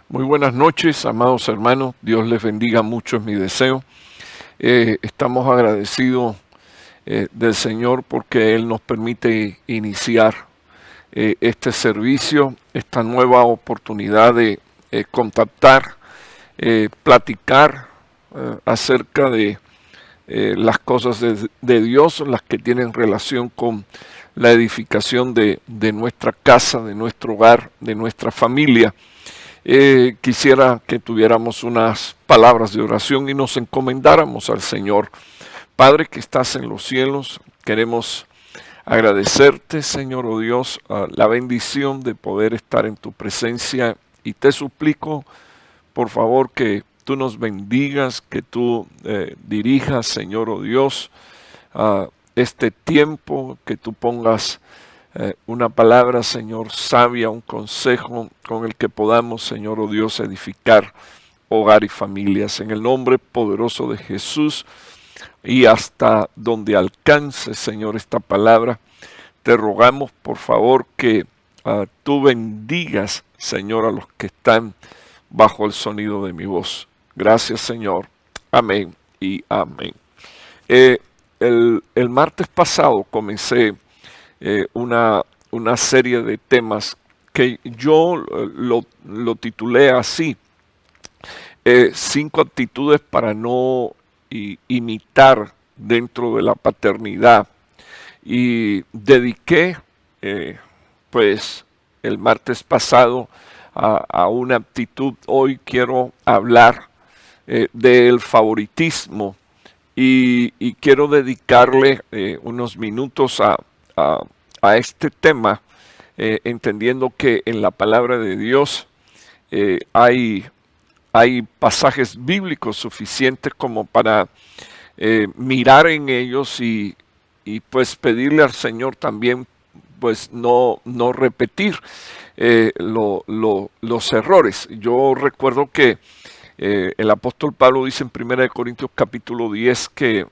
Muy buenas noches, amados hermanos. Dios les bendiga mucho, es mi deseo. Estamos agradecidos del Señor porque Él nos permite iniciar este servicio, esta nueva oportunidad de contactar, platicar acerca de las cosas de Dios, las que tienen relación con la edificación de nuestra casa, de nuestro hogar, de nuestra familia. Quisiera que tuviéramos unas palabras de oración y nos encomendáramos al Señor. Padre que estás en los cielos, queremos agradecerte, Señor, oh Dios, la bendición de poder estar en tu presencia, y te suplico, por favor, que tú nos bendigas, que tú dirijas, Señor, oh Dios, este tiempo, que tú pongas una palabra, Señor, sabia, un consejo con el que podamos, Señor, oh Dios, edificar hogar y familias. En el nombre poderoso de Jesús, y hasta donde alcance, Señor, esta palabra, te rogamos, por favor, que tú bendigas, Señor, a los que están bajo el sonido de mi voz. Gracias, Señor. Amén y amén. El martes pasado comencé una serie de temas que yo lo titulé así: 5 actitudes para no imitar dentro de la paternidad, y dediqué pues el martes pasado a una actitud. Hoy quiero hablar del favoritismo, y quiero dedicarle unos minutos a este tema, entendiendo que en la palabra de Dios hay pasajes bíblicos suficientes como para mirar en ellos y pues pedirle al Señor también, pues no repetir los errores. Yo recuerdo que el apóstol Pablo dice en 1 Corintios capítulo 10 que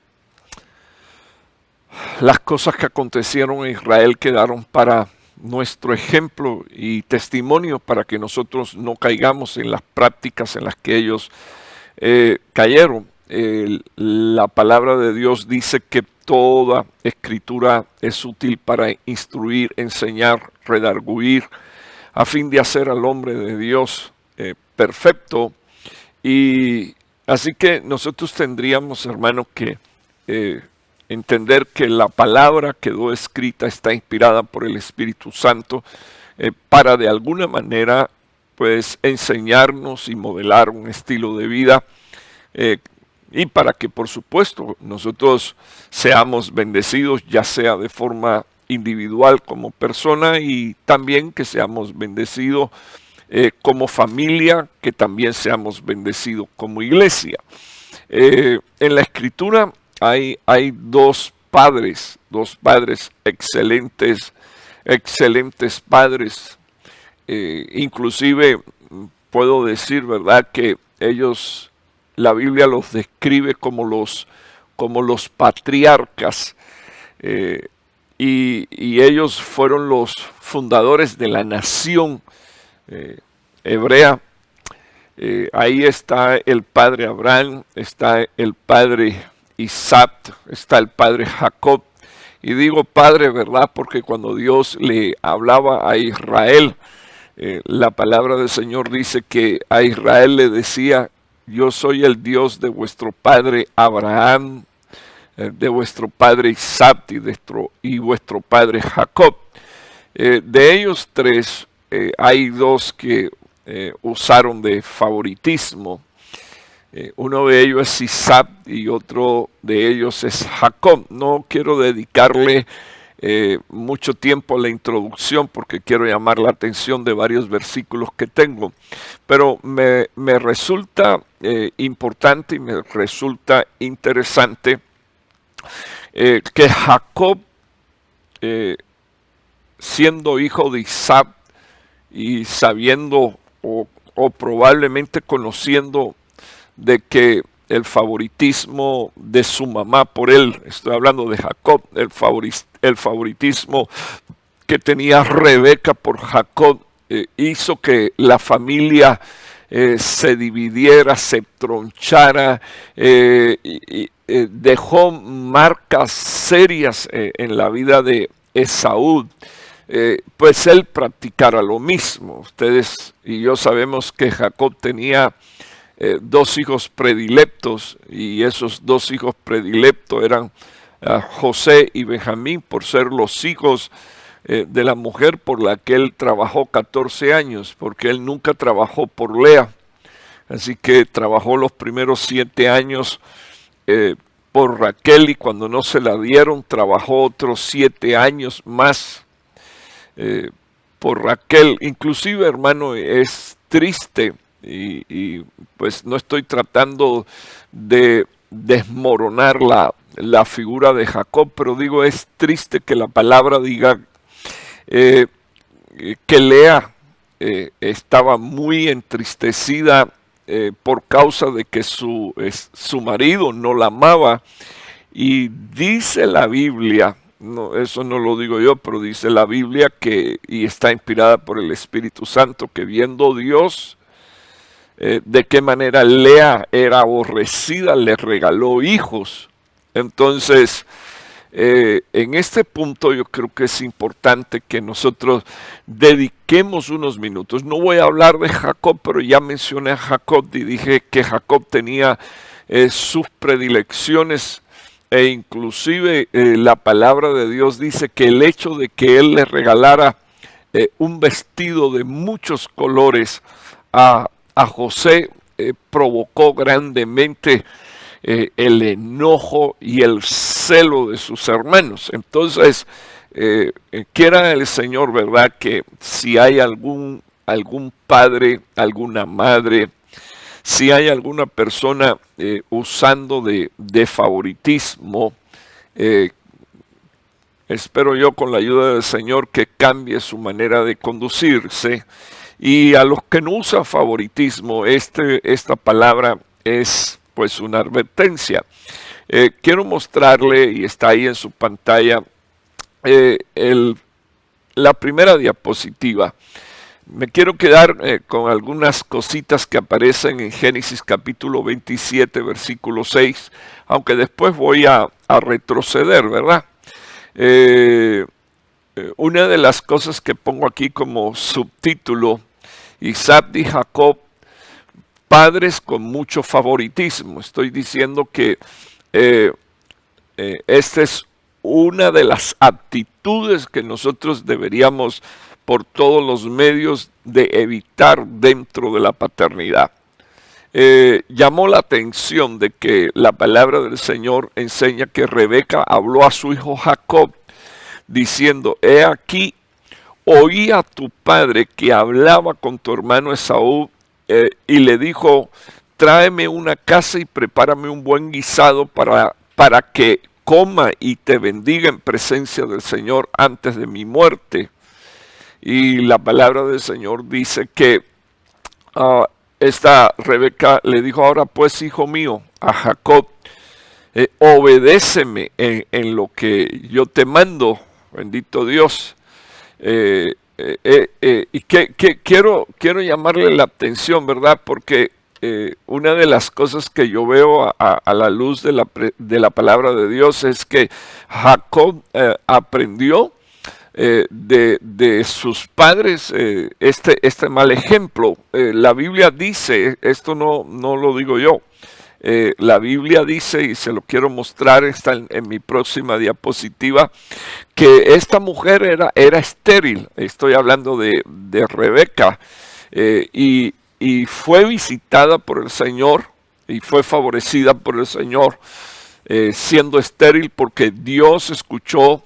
las cosas que acontecieron en Israel quedaron para nuestro ejemplo y testimonio, para que nosotros no caigamos en las prácticas en las que ellos cayeron. La palabra de Dios dice que toda escritura es útil para instruir, enseñar, redarguir, a fin de hacer al hombre de Dios perfecto. Y así que nosotros tendríamos, hermanos, que entender que la palabra quedó escrita, está inspirada por el Espíritu Santo para de alguna manera pues enseñarnos y modelar un estilo de vida, y para que por supuesto nosotros seamos bendecidos, ya sea de forma individual como persona, y también que seamos bendecidos como familia, que también seamos bendecidos como iglesia. En la Escritura hay dos padres excelentes padres. Inclusive puedo decir, ¿verdad?, que ellos, la Biblia los describe como los patriarcas, y ellos fueron los fundadores de la nación hebrea. Ahí está el padre Abraham, está el padre Isaac, está el padre Jacob. Y digo padre, ¿verdad?, porque cuando Dios le hablaba a Israel, la palabra del Señor dice que a Israel le decía: yo soy el Dios de vuestro padre Abraham, de vuestro padre Isaac y vuestro padre Jacob. De ellos tres, hay dos que usaron de favoritismo. Uno de ellos es Isaac y otro de ellos es Jacob. No quiero dedicarle mucho tiempo a la introducción porque quiero llamar la atención de varios versículos que tengo, pero me resulta importante y me resulta interesante que Jacob, siendo hijo de Isaac y sabiendo o probablemente conociendo de que el favoritismo de su mamá por él, estoy hablando de Jacob, el favoritismo que tenía Rebeca por Jacob, hizo que la familia se dividiera, se tronchara, dejó marcas serias en la vida de Esaú, pues él practicara lo mismo. Ustedes y yo sabemos que Jacob tenía dos hijos predilectos, y esos dos hijos predilectos eran José y Benjamín, por ser los hijos de la mujer por la que él trabajó 14 años, porque él nunca trabajó por Lea. Así que trabajó los primeros 7 años por Raquel, y cuando no se la dieron, trabajó otros 7 años más por Raquel. Inclusive, hermano, es triste, y pues no estoy tratando de desmoronar la figura de Jacob, pero digo, es triste que la palabra diga que Lea estaba muy entristecida por causa de que su marido no la amaba. Y dice la Biblia, no, eso no lo digo yo, pero dice la Biblia y está inspirada por el Espíritu Santo, que viendo Dios de qué manera Lea era aborrecida, le regaló hijos. Entonces, en este punto yo creo que es importante que nosotros dediquemos unos minutos. No voy a hablar de Jacob, pero ya mencioné a Jacob y dije que Jacob tenía sus predilecciones, e inclusive la palabra de Dios dice que el hecho de que él le regalara un vestido de muchos colores a José provocó grandemente el enojo y el celo de sus hermanos. Entonces, quiera el Señor, ¿verdad?, que si hay algún padre, alguna madre, si hay alguna persona usando de favoritismo, espero yo, con la ayuda del Señor, que cambie su manera de conducirse. Y a los que no usan favoritismo, esta palabra es pues una advertencia. Quiero mostrarle, y está ahí en su pantalla, la primera diapositiva. Me quiero quedar con algunas cositas que aparecen en Génesis capítulo 27, versículo 6, aunque después voy a retroceder, ¿verdad? Una de las cosas que pongo aquí como subtítulo: Isaac y Jacob, padres con mucho favoritismo. Estoy diciendo que esta es una de las actitudes que nosotros deberíamos por todos los medios de evitar dentro de la paternidad. Llamó la atención de que la palabra del Señor enseña que Rebeca habló a su hijo Jacob diciendo: he aquí, oí a tu padre que hablaba con tu hermano Esaú, y le dijo: tráeme una caza y prepárame un buen guisado para que coma y te bendiga en presencia del Señor antes de mi muerte. Y la palabra del Señor dice que esta Rebeca le dijo: ahora pues, hijo mío, a Jacob, obedéceme en lo que yo te mando, bendito Dios. Y quiero llamarle la atención, ¿verdad? Porque una de las cosas que yo veo a la luz de la palabra de Dios es que Jacob aprendió de sus padres este mal ejemplo. La Biblia dice, esto no lo digo yo, la Biblia dice, y se lo quiero mostrar, está en mi próxima diapositiva, que esta mujer era estéril. Estoy hablando de Rebeca, y fue visitada por el Señor y fue favorecida por el Señor siendo estéril, porque Dios escuchó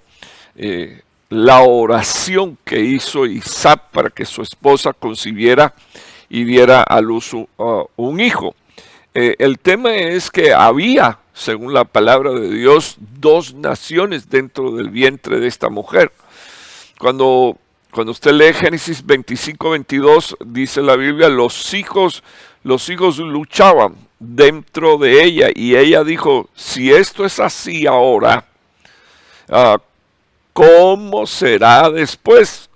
la oración que hizo Isaac para que su esposa concibiera y diera a luz un hijo. El tema es que había, según la palabra de Dios, 2 naciones dentro del vientre de esta mujer. Cuando usted lee Génesis 25-22, dice la Biblia: los hijos luchaban dentro de ella, y ella dijo: si esto es así ahora, ¿cómo será después?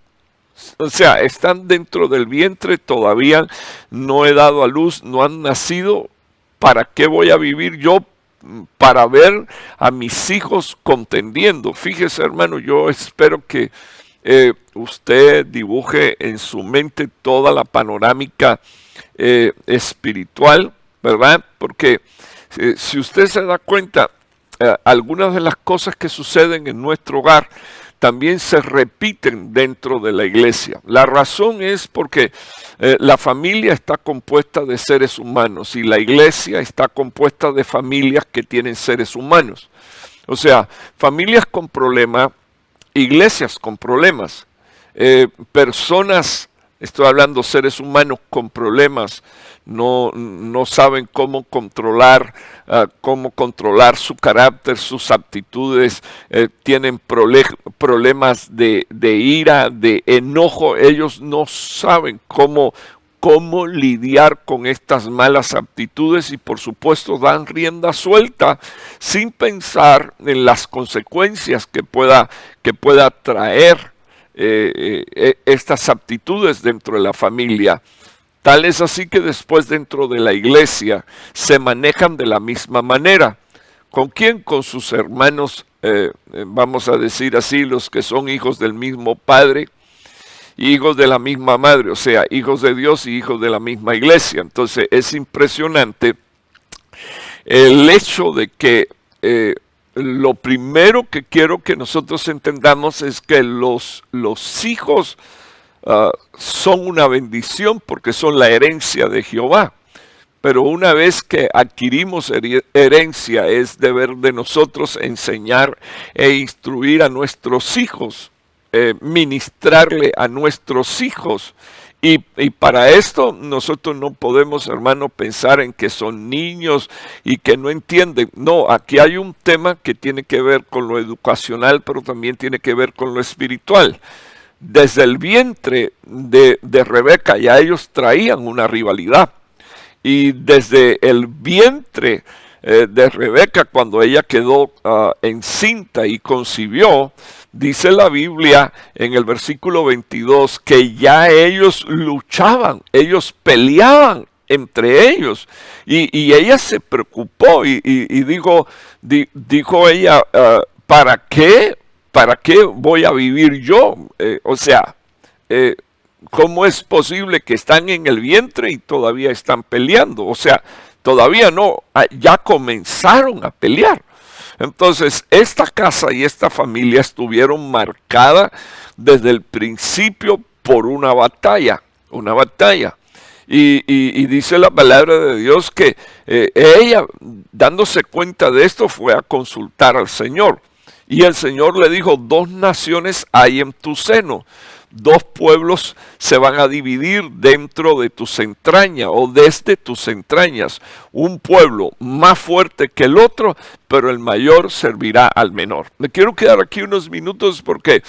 O sea, están dentro del vientre, todavía no he dado a luz, no han nacido. ¿Para qué voy a vivir yo para ver a mis hijos contendiendo? Fíjese, hermano, yo espero que usted dibuje en su mente toda la panorámica espiritual, ¿verdad? Porque si usted se da cuenta, algunas de las cosas que suceden en nuestro hogar también se repiten dentro de la iglesia. La razón es porque la familia está compuesta de seres humanos y la iglesia está compuesta de familias que tienen seres humanos. O sea, familias con problemas, iglesias con problemas, personas, estoy hablando seres humanos con problemas, no saben cómo controlar su carácter, sus aptitudes, tienen problemas de ira, de enojo, ellos no saben cómo lidiar con estas malas aptitudes y por supuesto dan rienda suelta sin pensar en las consecuencias que pueda traer estas aptitudes dentro de la familia. Tal es así que después dentro de la iglesia se manejan de la misma manera. ¿Con quién? Con sus hermanos, vamos a decir así, los que son hijos del mismo padre, hijos de la misma madre, o sea, hijos de Dios y hijos de la misma iglesia. Entonces es impresionante el hecho de que lo primero que quiero que nosotros entendamos es que los hijos son una bendición porque son la herencia de Jehová. Pero una vez que adquirimos herencia, es deber de nosotros enseñar e instruir a nuestros hijos, ministrarle a nuestros hijos. Y para esto nosotros no podemos, hermano, pensar en que son niños y que no entienden. No, aquí hay un tema que tiene que ver con lo educacional, pero también tiene que ver con lo espiritual. Desde el vientre de Rebeca ya ellos traían una rivalidad. Y desde el vientre de Rebeca, cuando ella quedó encinta y concibió, dice la Biblia en el versículo 22 que ya ellos luchaban, ellos peleaban entre ellos. Y ella se preocupó y dijo ella, ¿para qué voy a vivir yo? O sea, ¿cómo es posible que están en el vientre y todavía están peleando? O sea, todavía no, ya comenzaron a pelear. Entonces, esta casa y esta familia estuvieron marcadas desde el principio por una batalla. Y dice la palabra de Dios que ella, dándose cuenta de esto, fue a consultar al Señor. Y el Señor le dijo, 2 naciones hay en tu seno. 2 pueblos se van a dividir dentro de tus entrañas o desde tus entrañas. Un pueblo más fuerte que el otro, pero el mayor servirá al menor. Me quiero quedar aquí unos minutos porque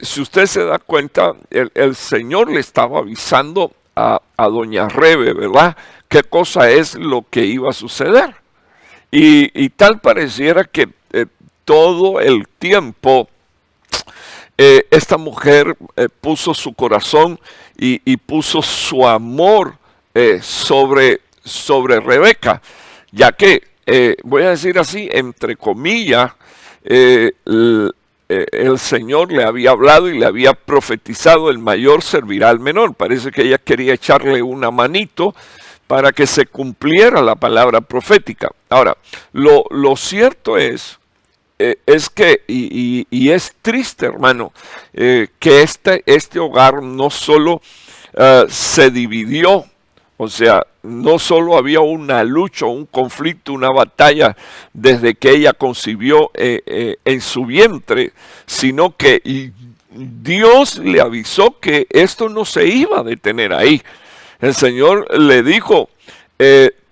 si usted se da cuenta, el Señor le estaba avisando a doña Rebe, ¿verdad? ¿Qué cosa es lo que iba a suceder? Y tal pareciera que todo el tiempo esta mujer puso su corazón y puso su amor sobre Rebeca, ya que, voy a decir así, entre comillas, el Señor le había hablado y le había profetizado, el mayor servirá al menor. Parece que ella quería echarle una manito para que se cumpliera la palabra profética. Ahora, lo cierto es que, y es triste, hermano, que este hogar no solo se dividió, o sea, no solo había una lucha, un conflicto, una batalla desde que ella concibió en su vientre, sino que Dios le avisó que esto no se iba a detener ahí. El Señor le dijo,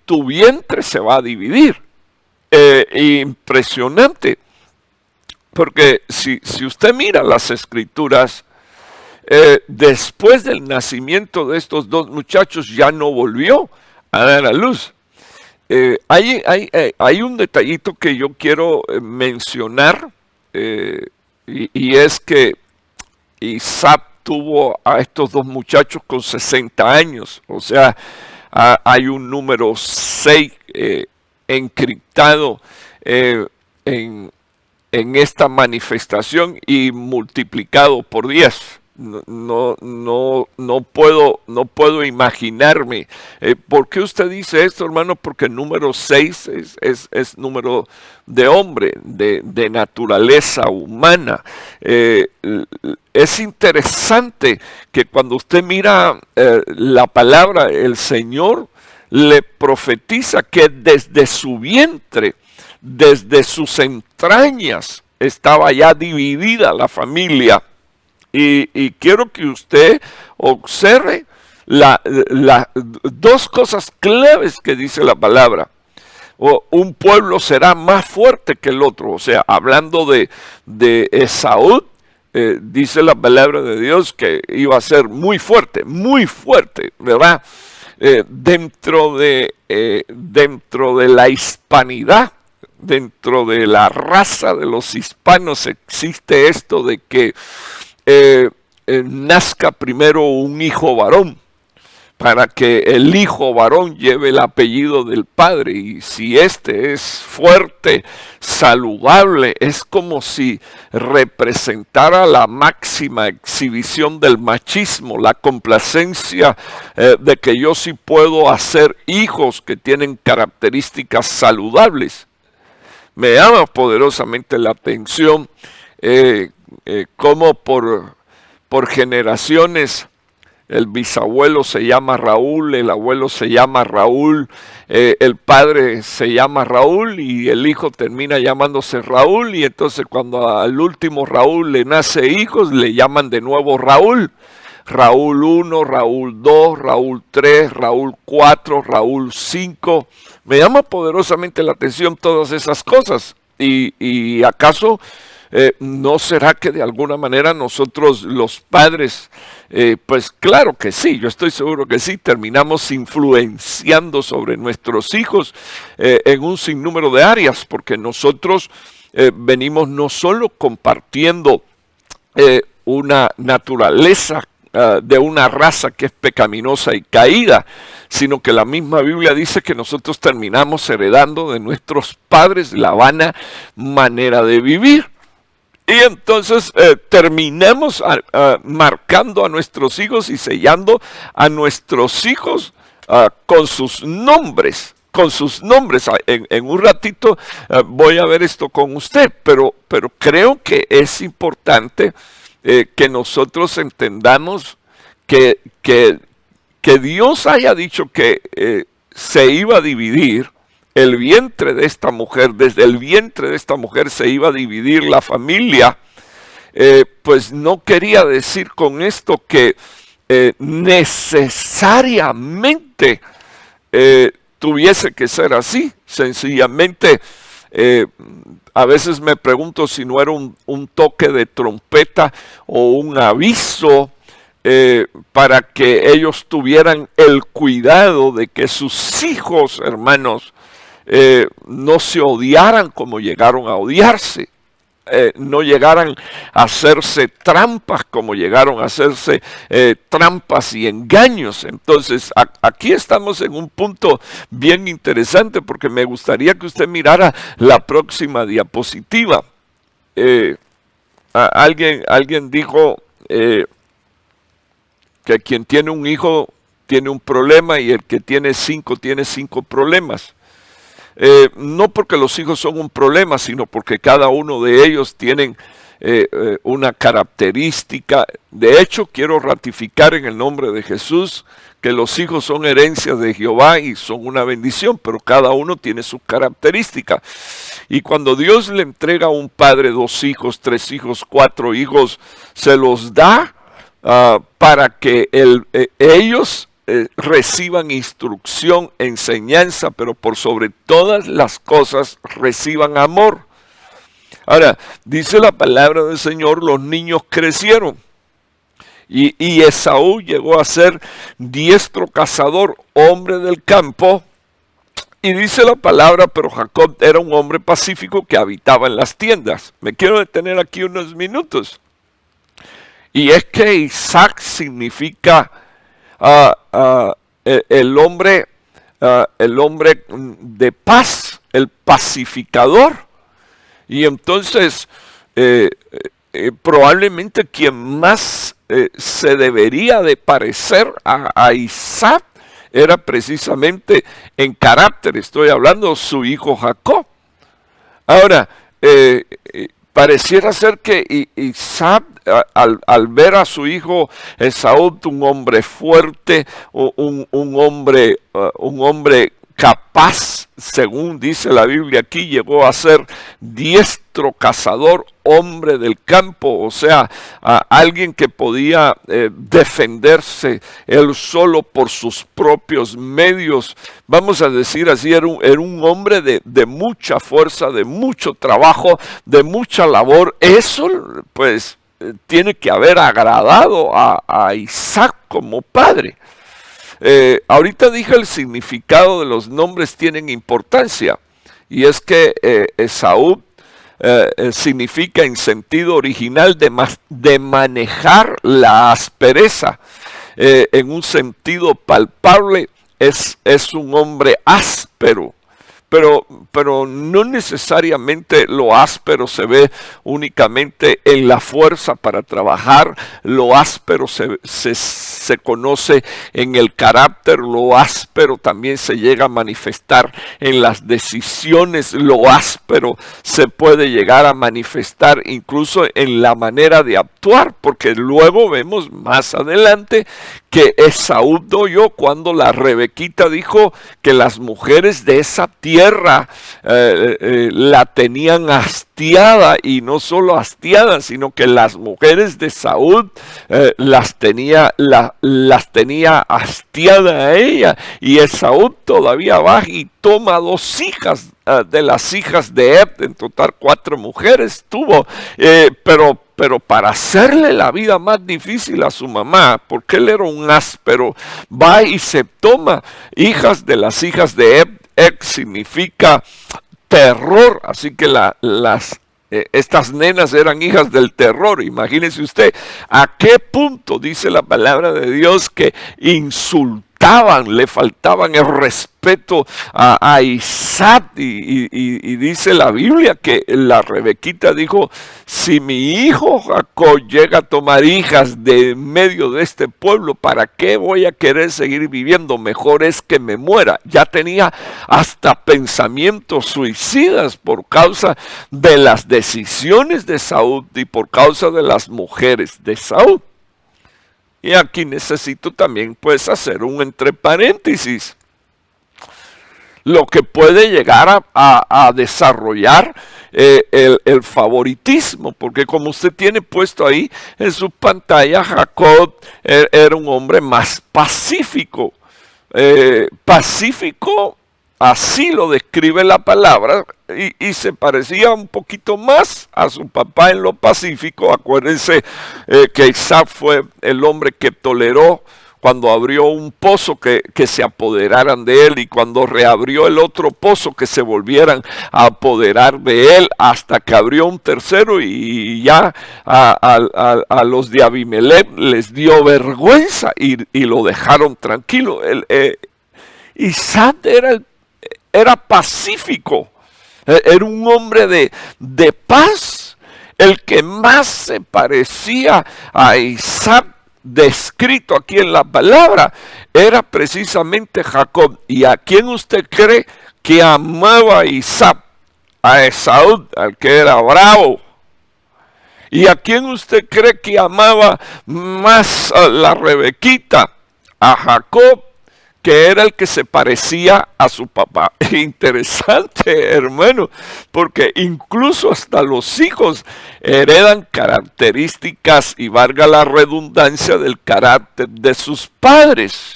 tu vientre se va a dividir. Impresionante. Porque si usted mira las escrituras, después del nacimiento de estos 2 muchachos ya no volvió a dar a luz. Hay un detallito que yo quiero mencionar y es que Isaac tuvo a estos dos muchachos con 60 años. O sea, hay un número 6 encriptado en esta manifestación y multiplicado por 10. No puedo imaginarme. ¿Por qué usted dice esto, hermano? Porque el número 6 es número de hombre, de naturaleza humana. Es interesante que cuando usted mira la palabra, el Señor le profetiza que desde su vientre, desde sus entrañas, estaba ya dividida la familia. Y quiero que usted observe las dos cosas claves que dice la palabra. Un pueblo será más fuerte que el otro. O sea, hablando de Esaú, dice la palabra de Dios que iba a ser muy fuerte, ¿verdad? Dentro de la hispanidad, dentro de la raza de los hispanos existe esto de que nazca primero un hijo varón, para que el hijo varón lleve el apellido del padre, y si este es fuerte, saludable, es como si representara la máxima exhibición del machismo, la complacencia de que yo sí puedo hacer hijos que tienen características saludables. Me llama poderosamente la atención cómo por generaciones el bisabuelo se llama Raúl, el abuelo se llama Raúl, el padre se llama Raúl y el hijo termina llamándose Raúl, y entonces cuando al último Raúl le nace hijos le llaman de nuevo Raúl. Raúl 1, Raúl 2, Raúl 3, Raúl 4, Raúl 5. Me llama poderosamente la atención todas esas cosas. ¿Y acaso no será que de alguna manera nosotros los padres, pues claro que sí, yo estoy seguro que sí, terminamos influenciando sobre nuestros hijos en un sinnúmero de áreas, porque nosotros venimos no solo compartiendo una naturaleza de una raza que es pecaminosa y caída, sino que la misma Biblia dice que nosotros terminamos heredando de nuestros padres la vana manera de vivir. Y entonces terminamos marcando a nuestros hijos y sellando a nuestros hijos con sus nombres. En un ratito voy a ver esto con usted, pero creo que es importante que nosotros entendamos que Dios haya dicho que se iba a dividir el vientre de esta mujer, desde el vientre de esta mujer se iba a dividir la familia, pues no quería decir con esto que necesariamente tuviese que ser así. Sencillamente, a veces me pregunto si no era un toque de trompeta o un aviso para que ellos tuvieran el cuidado de que sus hijos, hermanos, no se odiaran como llegaron a odiarse, no llegaran a hacerse trampas como llegaron a hacerse trampas y engaños. Entonces aquí estamos en un punto bien interesante, porque me gustaría que usted mirara la próxima diapositiva. Alguien dijo que quien tiene un hijo tiene un problema y el que tiene 5 tiene 5 problemas. No porque los hijos son un problema, sino porque cada uno de ellos tienen una característica. De hecho, quiero ratificar en el nombre de Jesús que los hijos son herencias de Jehová y son una bendición, pero cada uno tiene su característica. Y cuando Dios le entrega a un padre 2 hijos, 3 hijos, 4 hijos, se los da para que ellos reciban instrucción, enseñanza, pero por sobre todas las cosas reciban amor. Ahora, dice la palabra del Señor, los niños crecieron. Y Esaú llegó a ser diestro cazador, hombre del campo. Y dice la palabra, pero Jacob era un hombre pacífico que habitaba en las tiendas. Me quiero detener aquí unos minutos. Y es que Isaac significa el hombre de paz, el pacificador. Y entonces probablemente quien más se debería de parecer a Isaac era precisamente en carácter, estoy hablando su hijo Jacob. Ahora, pareciera ser que Isaac, al ver a su hijo Esaú, un hombre fuerte, un hombre capaz, según dice la Biblia aquí, llegó a ser diestro cazador, hombre del campo, o sea, alguien que podía defenderse él solo por sus propios medios. Vamos a decir así, era un hombre de mucha fuerza, de mucho trabajo, de mucha labor. Eso pues tiene que haber agradado a Isaac como padre. Ahorita dije el significado de los nombres tienen importancia, y es que Esaú significa en sentido original de manejar la aspereza. En un sentido palpable es un hombre áspero. Pero no necesariamente lo áspero se ve únicamente en la fuerza para trabajar, lo áspero se conoce en el carácter, lo áspero también se llega a manifestar en las decisiones, lo áspero se puede llegar a manifestar incluso en la manera de actuar, porque luego vemos más adelante que Esaú doyó cuando la Rebequita dijo que las mujeres de esa tierra la tenían hastiada, y no solo hastiada, sino que las mujeres de Saúl las tenía hastiada a ella, y Esaú todavía va y toma 2 hijas de las hijas de Ed, en total 4 mujeres tuvo, pero para hacerle la vida más difícil a su mamá, porque él era un áspero, va y se toma hijas de las hijas de Ed. Ed significa terror, así que estas nenas eran hijas del terror. Imagínese usted a qué punto dice la palabra de Dios que insultaban, le faltaban el respeto a Isaac, y dice la Biblia que la Rebequita dijo: si mi hijo Jacob llega a tomar hijas de medio de este pueblo, ¿para qué voy a querer seguir viviendo? Mejor es que me muera. Ya tenía hasta pensamientos suicidas por causa de las decisiones de Saúl y por causa de las mujeres de Saúl. Y aquí necesito también pues hacer un entre paréntesis. Lo que puede llegar a desarrollar el favoritismo, porque como usted tiene puesto ahí en su pantalla, Jacob era un hombre más pacífico. Pacífico, así lo describe la palabra, y se parecía un poquito más a su papá en lo pacífico. Acuérdense que Isaac fue el hombre que toleró cuando abrió un pozo que se apoderaran de él, y cuando reabrió el otro pozo que se volvieran a apoderar de él, hasta que abrió un tercero, y ya a los de Abimelech les dio vergüenza y lo dejaron tranquilo. Isaac era pacífico, era un hombre de paz. El que más se parecía a Isaac, descrito aquí en la palabra, era precisamente Jacob. ¿Y a quién usted cree que amaba a Isaac? A Esaú, al que era bravo. ¿Y a quién usted cree que amaba más a la Rebequita? A Jacob, que era el que se parecía a su papá. Interesante, hermano, porque incluso hasta los hijos heredan características, y valga la redundancia, del carácter de sus padres.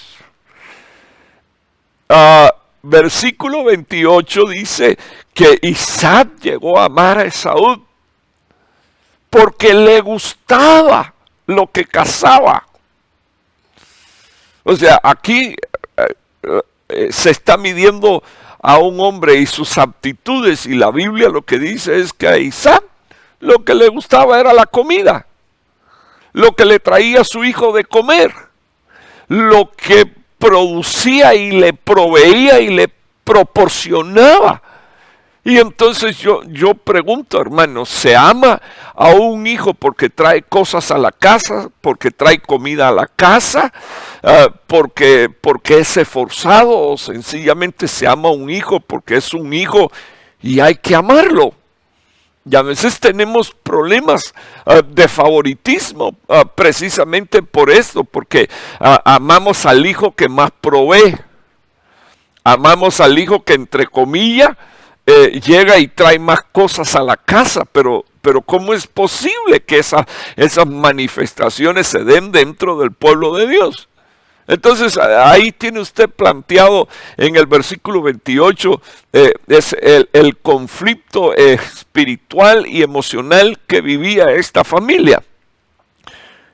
Versículo 28 dice que Isaac llegó a amar a Esaú porque le gustaba lo que cazaba. O sea, aquí se está midiendo a un hombre y sus aptitudes, y la Biblia lo que dice es que a Isaac lo que le gustaba era la comida. lo que le traía a su hijo de comer, lo que producía y le proveía y le proporcionaba. Y entonces yo pregunto, hermano, ¿se ama a un hijo porque trae cosas a la casa, porque trae comida a la casa, porque es esforzado, o sencillamente se ama a un hijo porque es un hijo y hay que amarlo? Y a veces tenemos problemas de favoritismo precisamente por esto, porque amamos al hijo que más provee, amamos al hijo que entre comillas llega y trae más cosas a la casa, pero ¿cómo es posible que esas manifestaciones se den dentro del pueblo de Dios? Entonces ahí tiene usted planteado en el versículo 28 es el conflicto espiritual y emocional que vivía esta familia.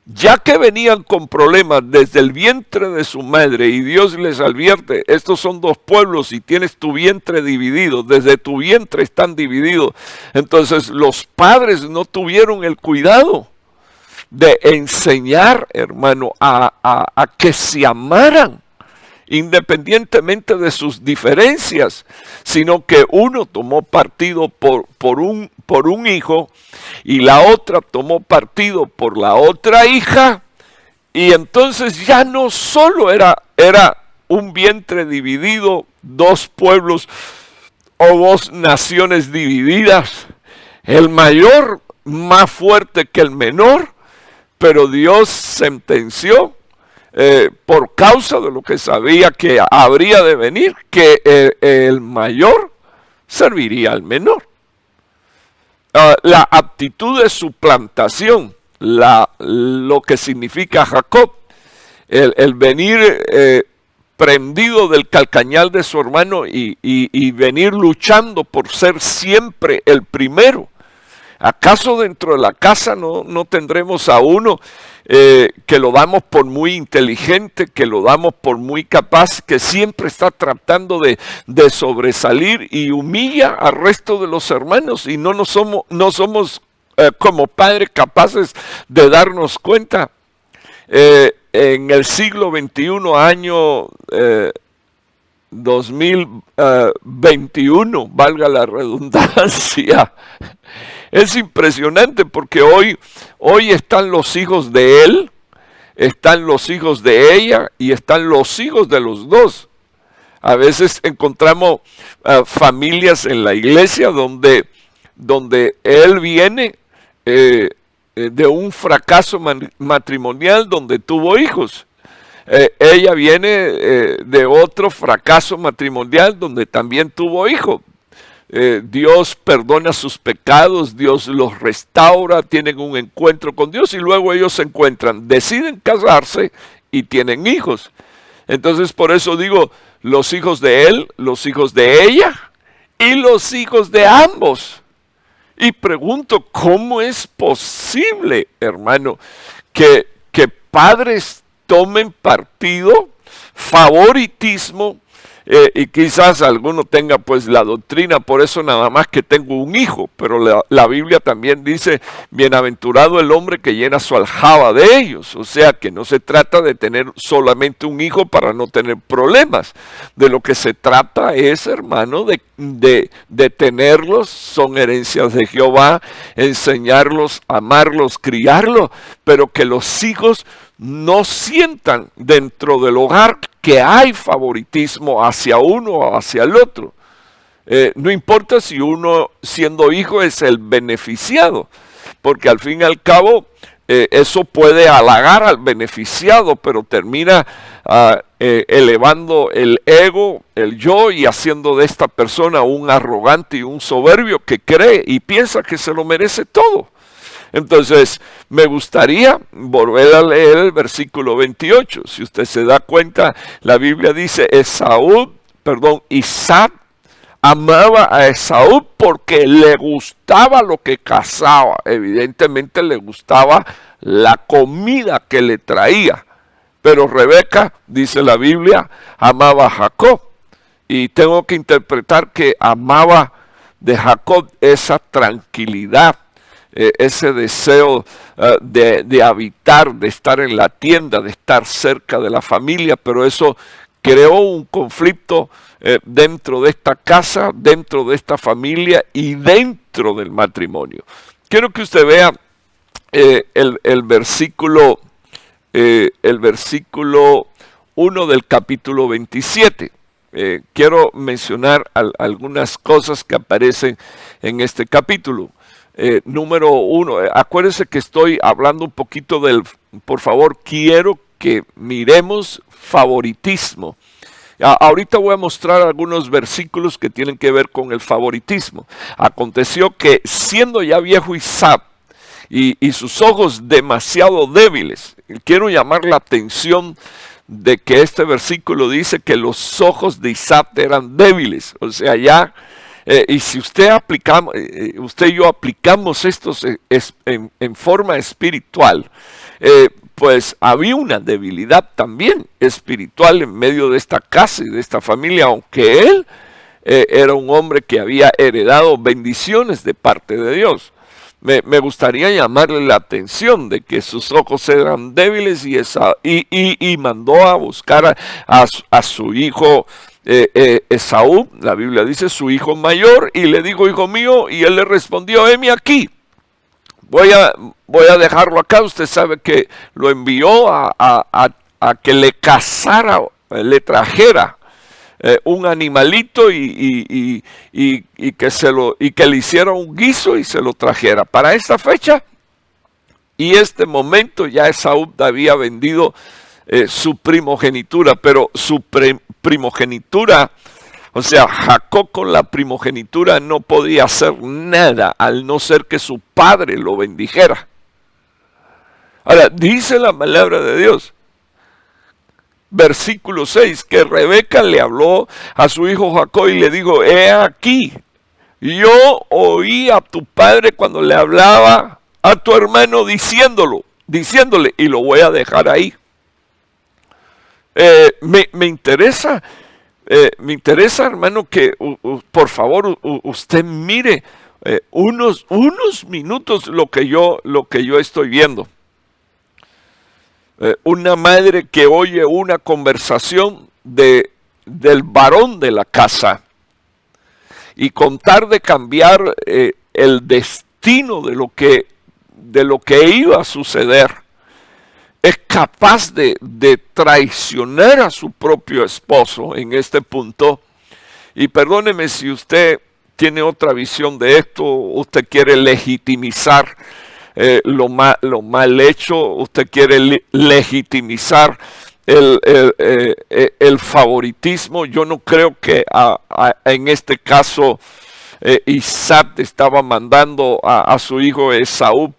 Ya que venían con problemas desde el vientre de su madre y Dios les advierte, estos son dos pueblos y tienes tu vientre dividido, desde tu vientre están divididos. Entonces los padres no tuvieron el cuidado de enseñar, hermano, a que se amaran, independientemente de sus diferencias, sino que uno tomó partido por un hijo y la otra tomó partido por la otra hija, y entonces ya no solo era un vientre dividido, dos pueblos o dos naciones divididas, el mayor más fuerte que el menor, pero Dios sentenció por causa de lo que sabía que habría de venir, que el mayor serviría al menor. La actitud de suplantación, lo que significa Jacob, el venir prendido del calcañal de su hermano y venir luchando por ser siempre el primero. ¿Acaso dentro de la casa no tendremos a uno que lo damos por muy inteligente, que lo damos por muy capaz, que siempre está tratando de sobresalir y humilla al resto de los hermanos, y no somos como padres capaces de darnos cuenta? En el siglo XXI, año 2021, valga la redundancia, es impresionante porque hoy están los hijos de él, están los hijos de ella y están los hijos de los dos. A veces encontramos familias en la iglesia donde él viene de un fracaso matrimonial donde tuvo hijos. Ella viene de otro fracaso matrimonial donde también tuvo hijos. Dios perdona sus pecados, Dios los restaura, tienen un encuentro con Dios y luego ellos se encuentran, deciden casarse y tienen hijos. Entonces por eso digo, los hijos de él, los hijos de ella y los hijos de ambos. Y pregunto, ¿cómo es posible, hermano, que padres tomen partido, favoritismo? Y quizás alguno tenga pues la doctrina, por eso nada más que tengo un hijo, pero la Biblia también dice, bienaventurado el hombre que llena su aljaba de ellos. O sea que no se trata de tener solamente un hijo para no tener problemas. De lo que se trata es, hermano, de tenerlos, son herencias de Jehová, enseñarlos, amarlos, criarlos, pero que los hijos no sientan dentro del hogar que hay favoritismo hacia uno o hacia el otro. No importa si uno siendo hijo es el beneficiado, porque al fin y al cabo eso puede halagar al beneficiado, pero termina elevando el ego, el yo, y haciendo de esta persona un arrogante y un soberbio que cree y piensa que se lo merece todo. Entonces, me gustaría volver a leer el versículo 28. Si usted se da cuenta, la Biblia dice, Isaac amaba a Esaú porque le gustaba lo que cazaba. Evidentemente le gustaba la comida que le traía. Pero Rebeca, dice la Biblia, amaba a Jacob. Y tengo que interpretar que amaba de Jacob esa tranquilidad, ese deseo de habitar, de estar en la tienda, de estar cerca de la familia, pero eso creó un conflicto dentro de esta casa, dentro de esta familia y dentro del matrimonio. Quiero que usted vea el versículo 1 del capítulo 27. Quiero mencionar algunas cosas que aparecen en este capítulo. Número 1, acuérdense que estoy hablando un poquito por favor, quiero que miremos favoritismo. Ahorita voy a mostrar algunos versículos que tienen que ver con el favoritismo. Aconteció que siendo ya viejo Isaac y sus ojos demasiado débiles, quiero llamar la atención de que este versículo dice que los ojos de Isaac eran débiles, o sea, ya, y si usted y yo aplicamos estos en forma espiritual, pues había una debilidad también espiritual en medio de esta casa y de esta familia, aunque él era un hombre que había heredado bendiciones de parte de Dios. Me gustaría llamarle la atención de que sus ojos eran débiles y mandó a buscar a su hijo Esaú, la Biblia dice su hijo mayor, y le dijo, hijo mío, y él le respondió, heme aquí, voy a dejarlo acá. Usted sabe que lo envió a que le cazara, le trajera un animalito y que le hiciera un guiso y se lo trajera. Para esta fecha y este momento ya Esaú había vendido su primogenitura, pero su primogenitura, o sea, Jacob con la primogenitura no podía hacer nada al no ser que su padre lo bendijera. Ahora, dice la palabra de Dios, versículo 6, que Rebeca le habló a su hijo Jacob y le dijo, he aquí, yo oí a tu padre cuando le hablaba a tu hermano diciéndole, y lo voy a dejar ahí. Me interesa, hermano, que por favor usted mire unos minutos lo que yo estoy viendo. Una madre que oye una conversación del varón de la casa y con tal de cambiar el destino de lo que iba a suceder, es capaz de traicionar a su propio esposo en este punto. Y perdóneme si usted tiene otra visión de esto, usted quiere legitimizar lo mal hecho, usted quiere legitimizar el favoritismo. Yo no creo que en este caso Isaac estaba mandando a su hijo Esaú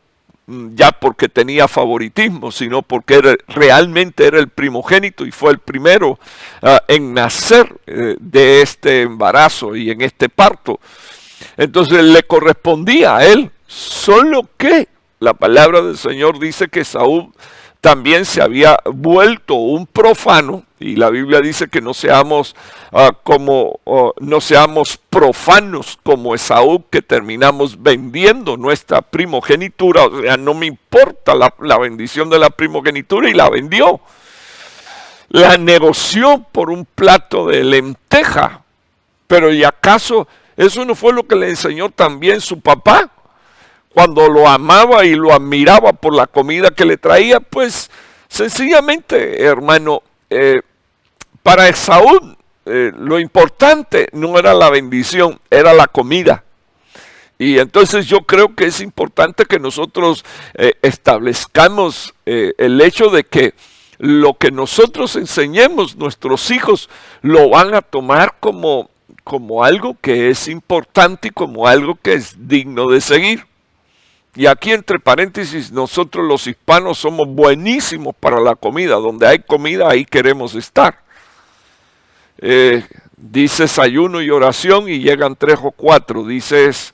ya porque tenía favoritismo, sino porque realmente era el primogénito y fue el primero en nacer de este embarazo y en este parto. Entonces le correspondía a él, solo que la palabra del Señor dice que Saúl también se había vuelto un profano, y la Biblia dice que no seamos profanos como Esaú, que terminamos vendiendo nuestra primogenitura. O sea, no me importa la bendición de la primogenitura, y la vendió. La negoció por un plato de lenteja. Pero ¿y acaso eso no fue lo que le enseñó también su papá? Cuando lo amaba y lo admiraba por la comida que le traía, pues sencillamente, hermano, para Esaú lo importante no era la bendición, era la comida. Y entonces yo creo que es importante que nosotros establezcamos el hecho de que lo que nosotros enseñemos, nuestros hijos lo van a tomar como algo que es importante y como algo que es digno de seguir. Y aquí entre paréntesis, nosotros los hispanos somos buenísimos para la comida. Donde hay comida, ahí queremos estar. Dices ayuno y oración y llegan 3 o 4. Dices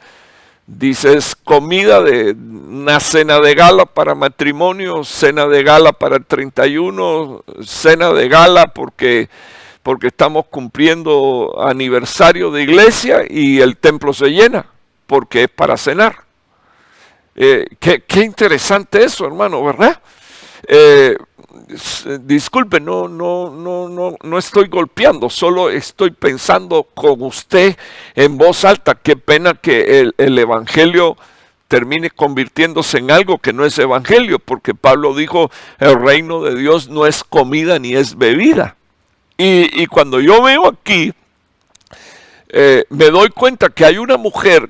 comida de una cena de gala para matrimonio, cena de gala para el 31, cena de gala porque estamos cumpliendo aniversario de iglesia y el templo se llena porque es para cenar. Qué interesante eso, hermano, ¿verdad? Disculpe, no estoy golpeando, solo estoy pensando con usted en voz alta. Qué pena que el evangelio termine convirtiéndose en algo que no es evangelio, porque Pablo dijo, el reino de Dios no es comida ni es bebida. Y cuando yo veo aquí, me doy cuenta que hay una mujer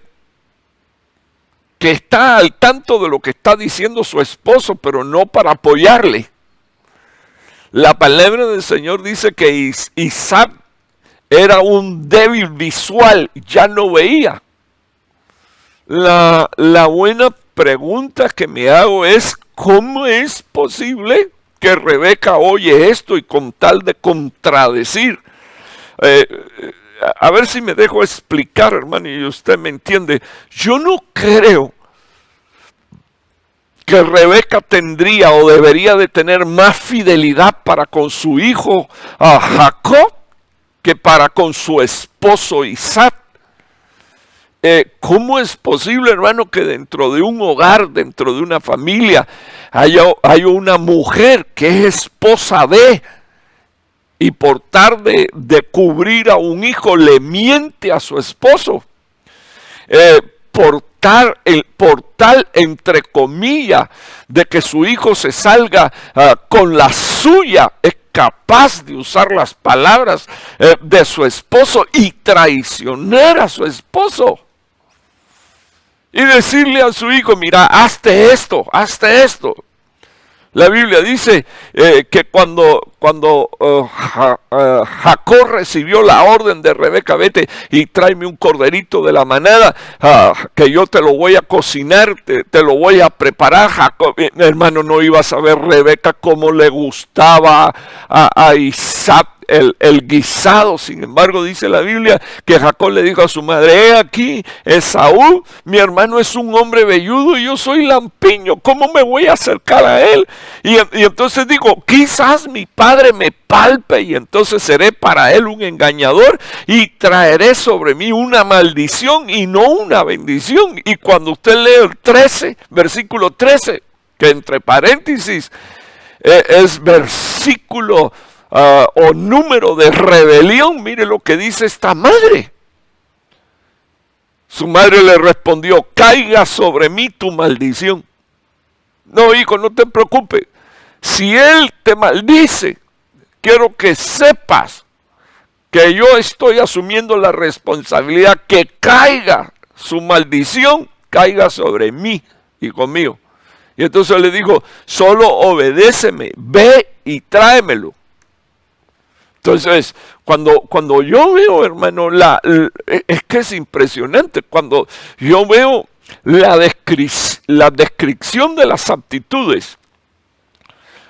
que está al tanto de lo que está diciendo su esposo, pero no para apoyarle. La palabra del Señor dice que Isaac era un débil visual, ya no veía. La buena pregunta que me hago es, ¿cómo es posible que Rebeca oye esto y con tal de contradecir? A ver si me dejo explicar, hermano, y usted me entiende. Yo no creo que Rebeca tendría o debería de tener más fidelidad para con su hijo Jacob que para con su esposo Isaac. ¿Cómo es posible, hermano, que dentro de un hogar, dentro de una familia, haya una mujer que es esposa de, y por tal de cubrir a un hijo le miente a su esposo? Por tal, entre comillas, de que su hijo se salga con la suya, es capaz de usar las palabras de su esposo y traicionar a su esposo. Y decirle a su hijo, mira, hazte esto, hazte esto. La Biblia dice que cuando Jacob recibió la orden de Rebeca, vete y tráeme un corderito de la manada, que yo te lo voy a cocinar, te lo voy a preparar. Jacob, hermano, no iba a saber Rebeca cómo le gustaba a Isaac el guisado. Sin embargo, dice la Biblia que Jacob le dijo a su madre, he aquí, Esaú, mi hermano es un hombre velludo y yo soy lampiño, ¿cómo me voy a acercar a él? Y entonces digo, quizás mi padre me palpe y entonces seré para él un engañador y traeré sobre mí una maldición y no una bendición. Y cuando usted lee el 13, versículo 13, que entre paréntesis es versículo o número de rebelión, mire lo que dice esta madre. Su madre le respondió, caiga sobre mí tu maldición. No, hijo, no te preocupes. Si él te maldice, quiero que sepas que yo estoy asumiendo la responsabilidad que caiga su maldición, caiga sobre mí, hijo mío. Y entonces le dijo, solo obedéceme, ve y tráemelo. Entonces, cuando yo veo, hermano, es que es impresionante, cuando yo veo la descripción de las aptitudes,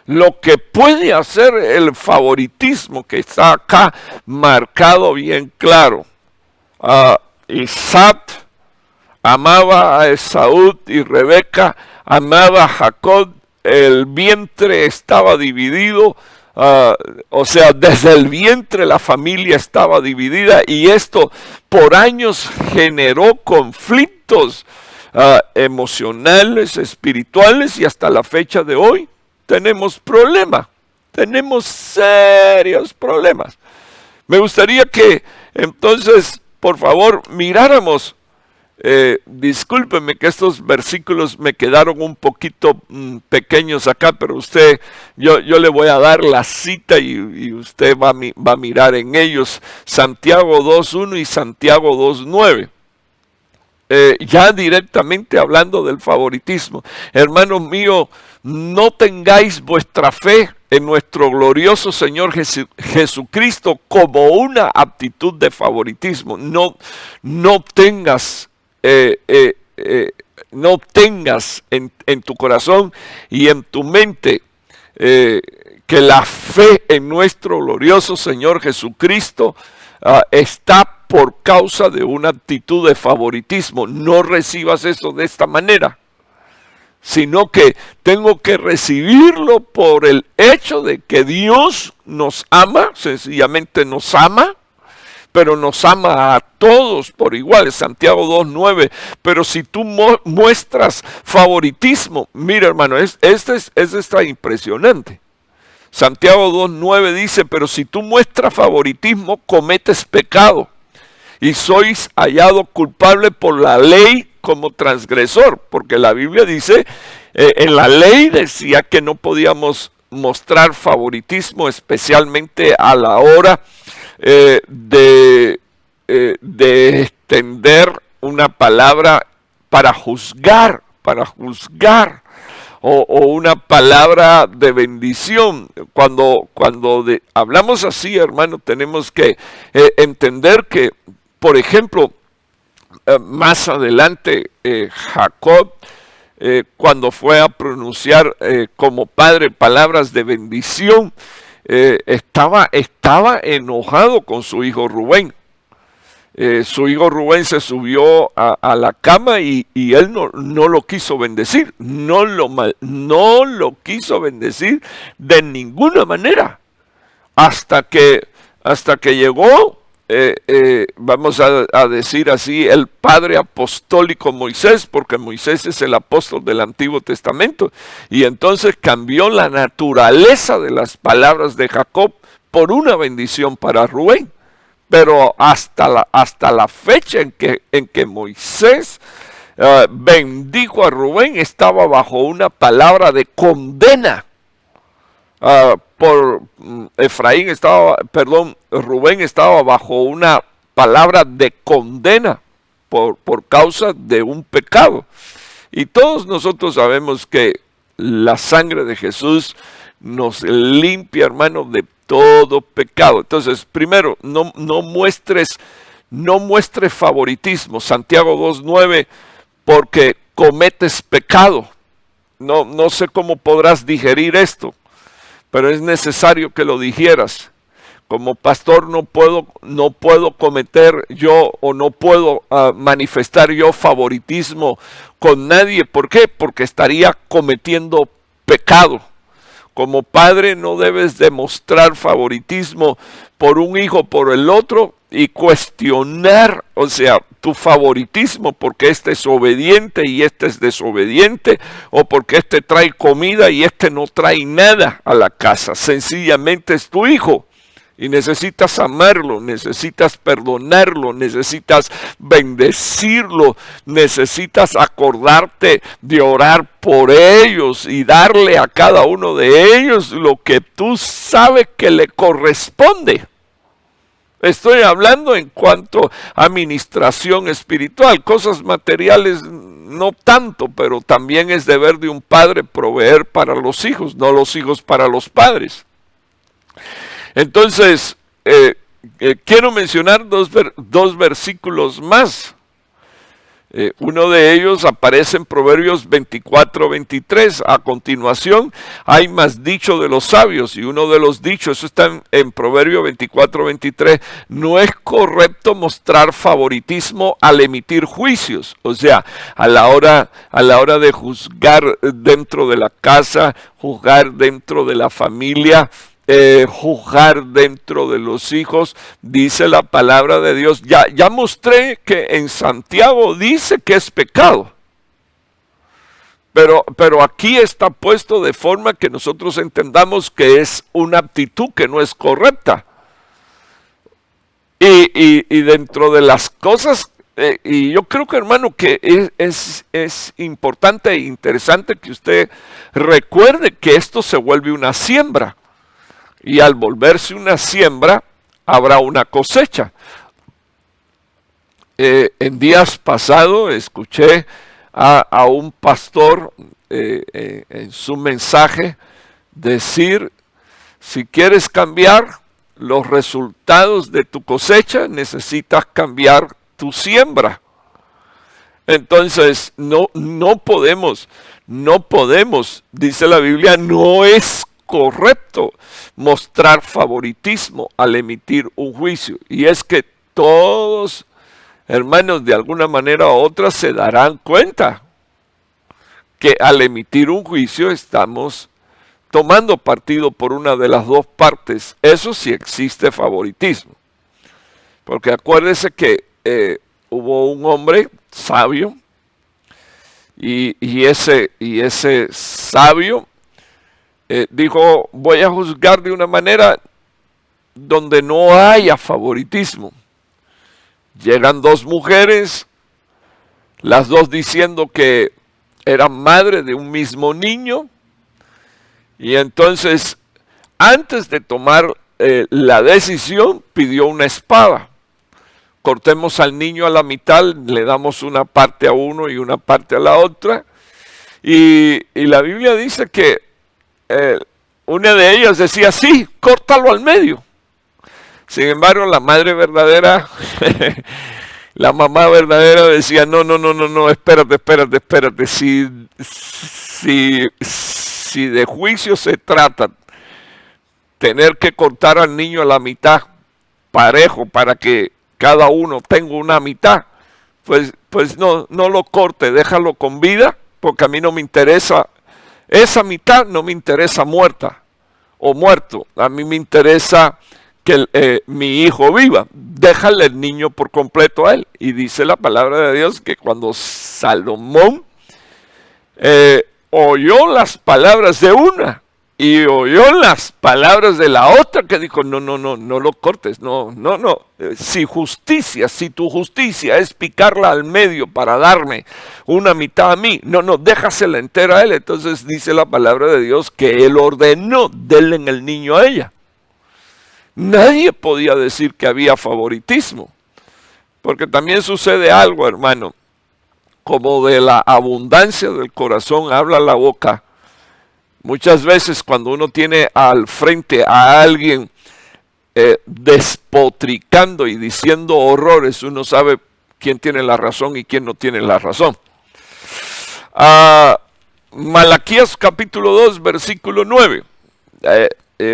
lo que puede hacer el favoritismo que está acá marcado bien claro. Isaac amaba a Esaú y Rebeca amaba a Jacob, el vientre estaba dividido. O sea, desde el vientre la familia estaba dividida y esto por años generó conflictos emocionales, espirituales, y hasta la fecha de hoy tenemos problemas, tenemos serios problemas. Me gustaría que entonces, por favor, miráramos. Discúlpeme que estos versículos me quedaron un poquito pequeños acá, pero yo le voy a dar la cita y usted va a mirar en ellos. Santiago 2.1 y Santiago 2.9. Ya directamente hablando del favoritismo. Hermanos míos, no tengáis vuestra fe en nuestro glorioso Señor Jesucristo como una aptitud de favoritismo. No tengas en tu corazón y en tu mente que la fe en nuestro glorioso Señor Jesucristo está por causa de una actitud de favoritismo. No recibas eso de esta manera, sino que tengo que recibirlo por el hecho de que Dios nos ama, sencillamente nos ama, pero nos ama a todos por igual. Santiago 2:9. Pero si tú muestras favoritismo, mira hermano, este está impresionante. Santiago 2:9 dice, pero si tú muestras favoritismo, cometes pecado y sois hallado culpable por la ley como transgresor, porque la Biblia dice, en la ley decía que no podíamos mostrar favoritismo, especialmente a la hora de extender una palabra para juzgar, o una palabra de bendición. Cuando hablamos así, hermano, tenemos que entender que, por ejemplo, más adelante Jacob, cuando fue a pronunciar como padre palabras de bendición, estaba enojado con su hijo Rubén. Su hijo Rubén se subió a la cama y él no lo quiso bendecir, no lo quiso bendecir de ninguna manera, hasta que llegó, vamos a decir así, el padre apostólico Moisés, porque Moisés es el apóstol del Antiguo Testamento, y entonces cambió la naturaleza de las palabras de Jacob por una bendición para Rubén. Pero hasta la fecha en que Moisés bendijo a Rubén, estaba bajo una palabra de condena. Rubén estaba bajo una palabra de condena por causa de un pecado. Y todos nosotros sabemos que la sangre de Jesús nos limpia, hermano, de todo pecado. Entonces, primero, no muestres favoritismo. Santiago 2:9, porque cometes pecado. No sé cómo podrás digerir esto, pero es necesario que lo digieras. Como pastor no puedo cometer yo, o no puedo manifestar yo favoritismo con nadie. ¿Por qué? Porque estaría cometiendo pecado. Como padre no debes demostrar favoritismo por un hijo, por el otro, y cuestionar, o sea, tu favoritismo porque este es obediente y este es desobediente, o porque este trae comida y este no trae nada a la casa. Sencillamente es tu hijo. Y necesitas amarlo, necesitas perdonarlo, necesitas bendecirlo, necesitas acordarte de orar por ellos y darle a cada uno de ellos lo que tú sabes que le corresponde. Estoy hablando en cuanto a administración espiritual, cosas materiales no tanto, pero también es deber de un padre proveer para los hijos, no los hijos para los padres. Entonces, quiero mencionar dos versículos más. Uno de ellos aparece en Proverbios 24:23. A continuación, hay más dicho de los sabios, y uno de los dichos, eso está en Proverbios 24:23, no es correcto mostrar favoritismo al emitir juicios. O sea, a la hora de juzgar dentro de la casa, juzgar dentro de la familia, juzgar dentro de los hijos, dice la palabra de Dios. Ya mostré que en Santiago dice que es pecado, pero aquí está puesto de forma que nosotros entendamos que es una actitud que no es correcta. Y dentro de las cosas, y yo creo que, hermano, que es importante e interesante que usted recuerde que esto se vuelve una siembra. Y al volverse una siembra, habrá una cosecha. En días pasados escuché a un pastor en su mensaje decir, si quieres cambiar los resultados de tu cosecha, necesitas cambiar tu siembra. Entonces, no podemos, dice la Biblia, no es correcto mostrar favoritismo al emitir un juicio. Y es que todos, hermanos, de alguna manera u otra se darán cuenta que al emitir un juicio estamos tomando partido por una de las dos partes. Eso sí existe favoritismo. Porque acuérdese que hubo un hombre sabio y ese sabio dijo, voy a juzgar de una manera donde no haya favoritismo. Llegan dos mujeres, las dos diciendo que eran madre de un mismo niño, y entonces antes de tomar la decisión pidió una espada. Cortemos al niño a la mitad, le damos una parte a uno y una parte a la otra, y la Biblia dice que una de ellas decía, sí, córtalo al medio. Sin embargo, la madre verdadera, la mamá verdadera decía, no, espérate. Si de juicio se trata, tener que cortar al niño a la mitad, parejo, para que cada uno tenga una mitad, pues no lo corte, déjalo con vida, porque a mí no me interesa, esa mitad no me interesa muerta o muerto, a mí me interesa que mi hijo viva, déjale el niño por completo a él. Y dice la palabra de Dios que cuando Salomón oyó las palabras de una y oyó las palabras de la otra, que dijo, no lo cortes, no, si tu justicia es picarla al medio para darme una mitad a mí, no, déjasela entera a él. Entonces dice la palabra de Dios que él ordenó, denle el niño a ella. Nadie podía decir que había favoritismo, porque también sucede algo, hermano, como de la abundancia del corazón habla la boca. Muchas veces cuando uno tiene al frente a alguien despotricando y diciendo horrores, uno sabe quién tiene la razón y quién no tiene la razón. Malaquías capítulo 2, versículo 9.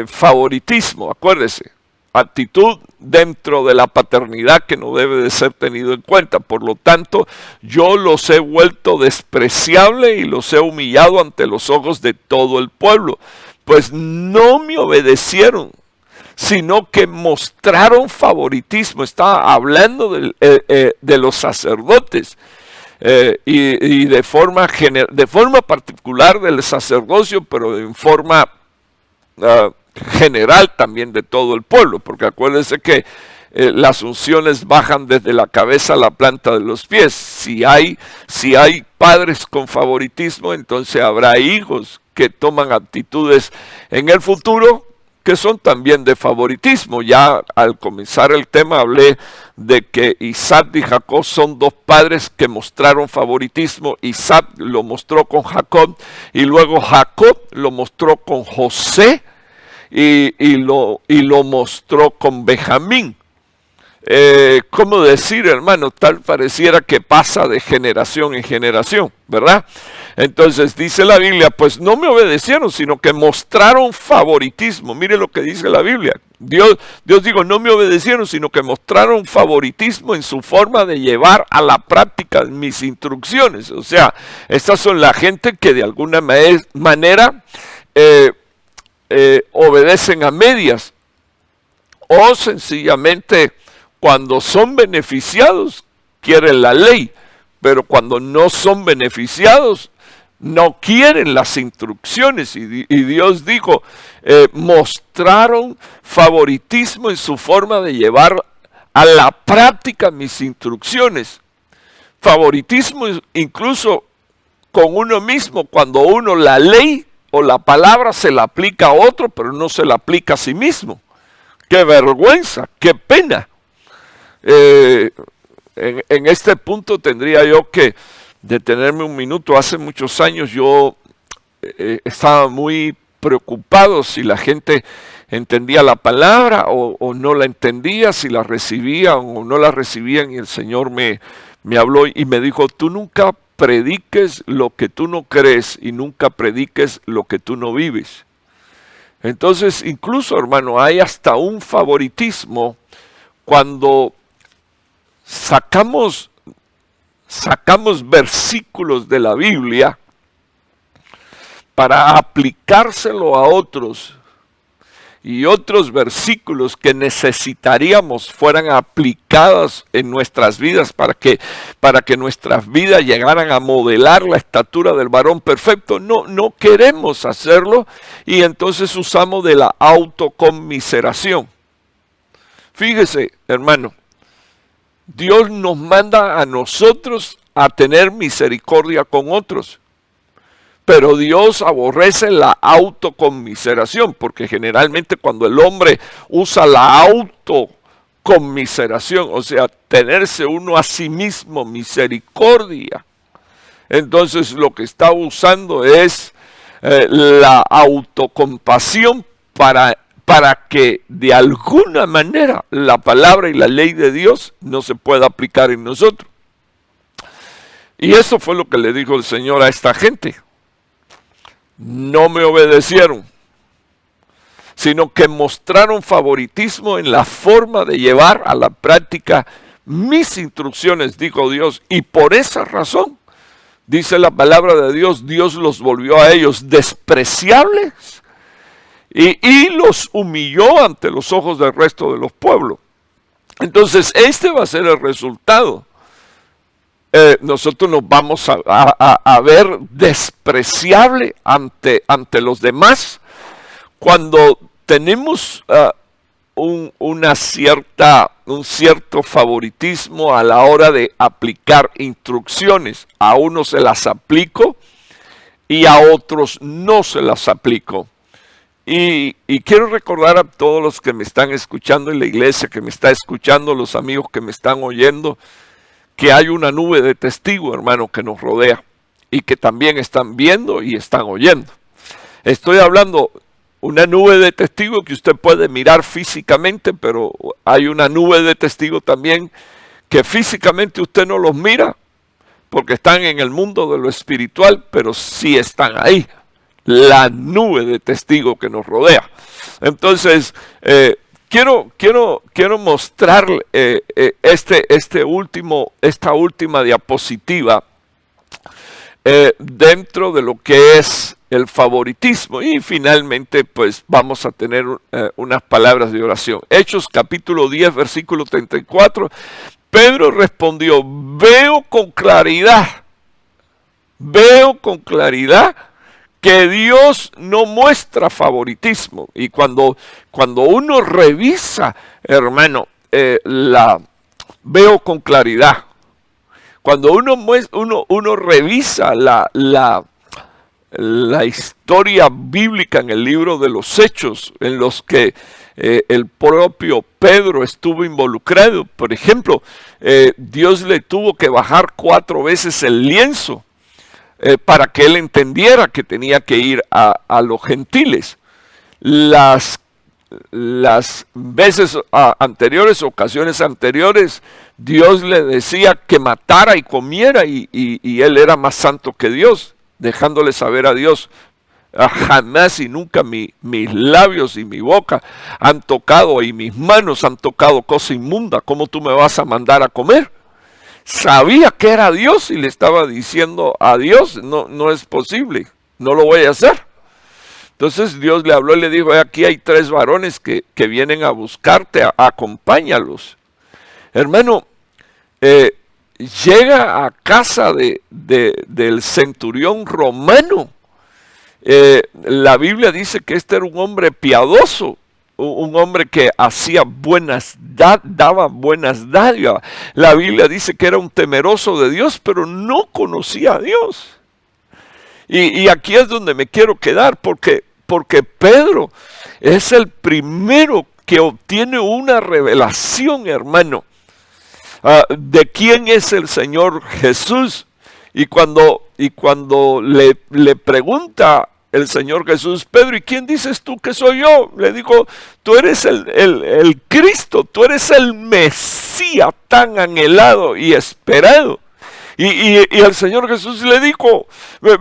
Favoritismo, acuérdese, actitud dentro de la paternidad que no debe de ser tenido en cuenta. Por lo tanto, yo los he vuelto despreciable y los he humillado ante los ojos de todo el pueblo, pues no me obedecieron, sino que mostraron favoritismo. Estaba hablando de los sacerdotes. Y de forma particular del sacerdocio, pero en forma general también de todo el pueblo, porque acuérdense que las unciones bajan desde la cabeza a la planta de los pies. Si hay padres con favoritismo, entonces habrá hijos que toman actitudes en el futuro que son también de favoritismo. Ya al comenzar el tema hablé de que Isaac y Jacob son dos padres que mostraron favoritismo. Isaac lo mostró con Jacob y luego Jacob lo mostró con José y lo mostró con Benjamín. ¿Cómo decir, hermano? Tal pareciera que pasa de generación en generación, ¿verdad? Entonces dice la Biblia, pues no me obedecieron, sino que mostraron favoritismo. Mire lo que dice la Biblia. Dios dijo, no me obedecieron, sino que mostraron favoritismo en su forma de llevar a la práctica mis instrucciones. O sea, estas son la gente que de alguna manera obedecen a medias, o sencillamente cuando son beneficiados quieren la ley, pero cuando no son beneficiados no quieren las instrucciones. Y Dios dijo, mostraron favoritismo en su forma de llevar a la práctica mis instrucciones. Favoritismo incluso con uno mismo, cuando uno la ley o la palabra se la aplica a otro, pero no se la aplica a sí mismo. ¡Qué vergüenza! ¡Qué pena! En este punto tendría yo que detenerme un minuto. Hace muchos años yo estaba muy preocupado si la gente entendía la palabra o no la entendía, si la recibían o no la recibían, y el Señor me habló y me dijo, tú nunca prediques lo que tú no crees y nunca prediques lo que tú no vives. Entonces, incluso, hermano, hay hasta un favoritismo cuando sacamos versículos de la Biblia para aplicárselo a otros y otros versículos que necesitaríamos fueran aplicadas en nuestras vidas para que nuestras vidas llegaran a modelar la estatura del varón perfecto. No queremos hacerlo y entonces usamos de la autoconmiseración. Fíjese, hermano, Dios nos manda a nosotros a tener misericordia con otros. Pero Dios aborrece la autoconmiseración, porque generalmente cuando el hombre usa la autoconmiseración, o sea, tenerse uno a sí mismo misericordia, entonces lo que está usando es la autocompasión para que de alguna manera la palabra y la ley de Dios no se pueda aplicar en nosotros. Y eso fue lo que le dijo el Señor a esta gente. No me obedecieron, sino que mostraron favoritismo en la forma de llevar a la práctica mis instrucciones, dijo Dios, y por esa razón, dice la palabra de Dios, Dios los volvió a ellos despreciables y los humilló ante los ojos del resto de los pueblos. Entonces, este va a ser el resultado. Nosotros nos vamos a ver despreciable ante los demás cuando tenemos un cierto favoritismo a la hora de aplicar instrucciones. A unos se las aplico y a otros no se las aplico. Y quiero recordar a todos los que me están escuchando en la iglesia, que me está escuchando, los amigos que me están oyendo, que hay una nube de testigos, hermano, que nos rodea y que también están viendo y están oyendo. Estoy hablando una nube de testigos que usted puede mirar físicamente, pero hay una nube de testigos también que físicamente usted no los mira porque están en el mundo de lo espiritual, pero sí están ahí. La nube de testigos que nos rodea. Entonces, quiero mostrar esta última diapositiva dentro de lo que es el favoritismo. Y finalmente, pues vamos a tener unas palabras de oración. Hechos capítulo 10, versículo 34. Pedro respondió, veo con claridad que Dios no muestra favoritismo. Y cuando uno revisa, hermano, veo con claridad. Cuando uno revisa la historia bíblica en el libro de los Hechos, en los que el propio Pedro estuvo involucrado, por ejemplo, Dios le tuvo que bajar 4 veces el lienzo para que él entendiera que tenía que ir a los gentiles. Las veces anteriores, ocasiones anteriores, Dios le decía que matara y comiera y él era más santo que Dios, dejándole saber a Dios, jamás y nunca mis labios y mi boca han tocado y mis manos han tocado cosa inmunda. ¿Cómo tú me vas a mandar a comer? Sabía que era Dios y le estaba diciendo a Dios, no es posible, no lo voy a hacer. Entonces Dios le habló y le dijo, aquí hay 3 varones que vienen a buscarte, acompáñalos. Hermano, llega a casa del centurión romano. La Biblia dice que este era un hombre piadoso, un hombre que hacía daba buenas dádivas. La Biblia dice que era un temeroso de Dios, pero no conocía a Dios. Y aquí es donde me quiero quedar, porque Pedro es el primero que obtiene una revelación, hermano, de quién es el Señor Jesús. Y cuando le pregunta el Señor Jesús, Pedro, ¿y quién dices tú que soy yo? Le dijo, tú eres el Cristo, tú eres el Mesías tan anhelado y esperado. Y el Señor Jesús le dijo,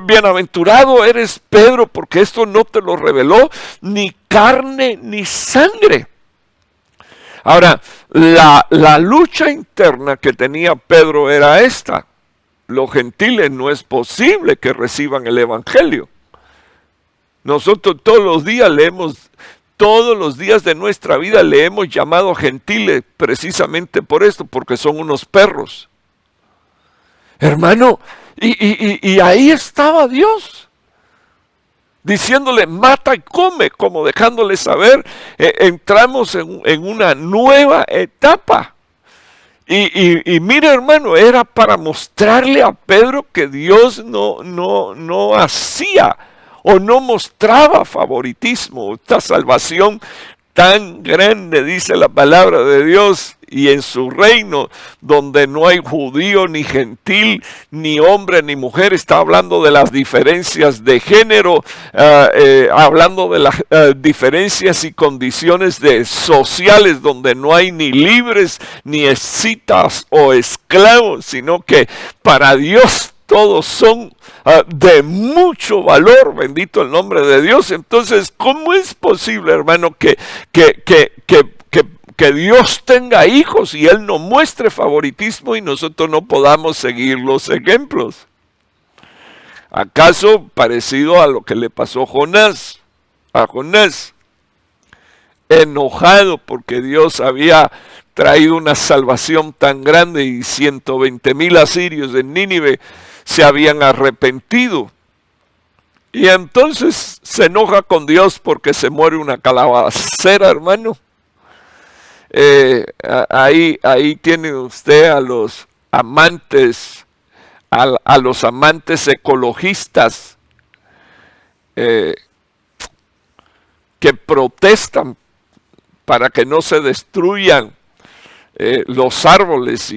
bienaventurado eres Pedro, porque esto no te lo reveló ni carne ni sangre. Ahora, la lucha interna que tenía Pedro era esta. Los gentiles no es posible que reciban el evangelio. Nosotros todos los días leemos todos los días de nuestra vida le hemos llamado gentiles precisamente por esto, porque son unos perros. Hermano, y ahí estaba Dios, diciéndole, mata y come, como dejándole saber, entramos en una nueva etapa. Y mira, hermano, era para mostrarle a Pedro que Dios no hacía o no mostraba favoritismo. Esta salvación tan grande, dice la palabra de Dios, y en su reino, donde no hay judío ni gentil, ni hombre ni mujer, está hablando de las diferencias de género, hablando de las diferencias y condiciones sociales, donde no hay ni libres, ni escitas o esclavos, sino que para Dios todos son de mucho valor, bendito el nombre de Dios. Entonces, ¿cómo es posible, hermano, que Dios tenga hijos y Él no muestre favoritismo y nosotros no podamos seguir los ejemplos? ¿Acaso parecido a lo que le pasó a Jonás, enojado porque Dios había traído una salvación tan grande y 120,000 asirios en Nínive se habían arrepentido? Y entonces se enoja con Dios porque se muere una calabacera, hermano. Ahí tiene usted a los amantes, a los amantes ecologistas que protestan para que no se destruyan los árboles,